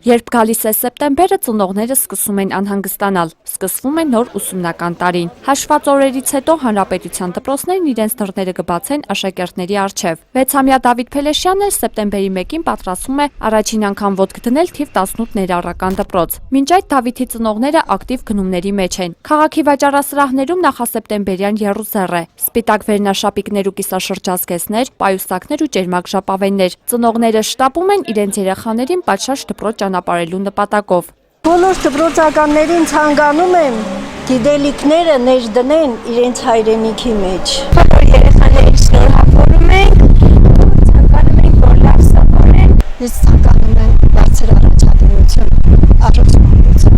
Երբ գալիս է սեպտեմբերը, ծնողները սկսում են անհանգստանալ, սկսվում է նոր ուսումնական տարին։ Հաշված օրերից հետո հանրապետության դպրոցներն իրենց դռները կբացեն աշակերտների առջև։ 6-ամյա Դավիթ Փելեշյանն էլ սեպտեմբերի 1-ին պատրաստվում է առաջին անգամ ոտք դնել թիվ 18 ներառական դպրոց։ Մինչ այդ Դավիթի ծնողները ակտիվ գնումների մեջ են։ Քաղաքի վաճառասրահներում նախասեպտեմբերյան եռուզեռ է։ Սպիտակ վերնաշապիկներ ու կիսաշրջազգեստներ, պայուսակներ ու ճերմակ ժապավեններ։ Ծնողները շտապում են իրենց երեխաներին պատշաճ դպրոց ճանապարհելու նպատակով։ Բոլոր դպրոցականներին ցանկանում եմ գիտելիքները ներդնեն իրենց հայրենիքի մեջ։ Բոլոր երեխաներին շնորհավորում ենք, ցանկանում ենք, որ լավ սովորեն։ Ես ցանկանում եմ բարձր առաջադիմություն, առողջություն,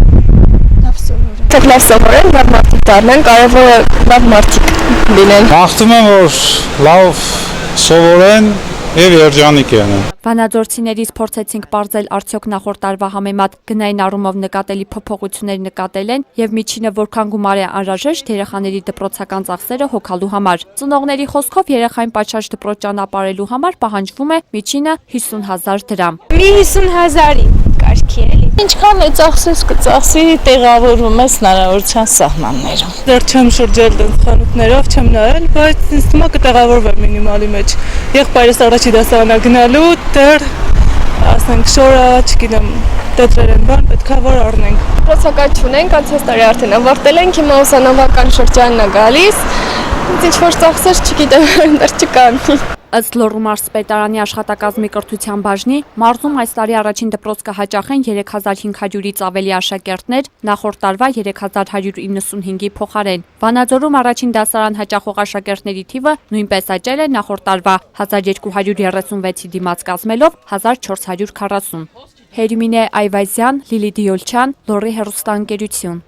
լավ սովորեն։ Թող լավ սովորեն, լավ մարդիկ դառնան, կարևորը լավ մարդիկ լինեն։ Մաղթում եմ, որ լավ սովորեն եւ երջանիկ եղնեն։ Վանաձորցիներից փորձեցինք պարզել արդյոք նախորդ տարվա համեմատ գնային առումով նկատելի փոփոխություններ նկատել են եւ միջինը որքան գումար է անհրաժեշտ երեխաների դպրոցական ծախսերը հոգալու համար։ Ծնողների խոսքով երեխային պատշաճ դպրոց ճանապարհելու համար պահանջվում է միջինը 50,000 դրամ։ Մի 50,000-ի կարգի էլի։ Ինչքան է ծախսես կծախսի, տեղավորվում ես հնարավորության սահմաններում։ Դեռ չեմ շրջել դրանց խանութներով, չեմ նայել, բայց ինձ թվում է կտեղավորվեմ մինիմալի մեջ։ Եղբայրս առաջի դասարանա գնալու, դեռ ասենք շորա, չգիտեմ, տետրեր են բան, պետքա որ առնենք։ Դպրոցական չունենք, անցած տարի արդեն ավարտել ենք, հիմա ուսանողական շրջանն է գալիս։ Ինչ որ ծախսեր չգիտեմ, դեռ չկան։ Ըստ Լոռու մարզպետարանի աշխատակազմի կրթության բաժնի, մարզում այս տարի առաջին դպրոց կհաճախեն 3500-ից ավելի աշակերտներ, նախորդ տարվա 3195-ի փոխարեն։ Վանաձորում առաջին դասարան հաճախող աշակերտների թիվը նույնպես աճել է նախորդ տարվա 1236-ի դիմաց կազմելով 1440։ Հերմինե Այվազյան, Լիլիթ Յոլչյան, Լոռի հեռուստաընկերություն։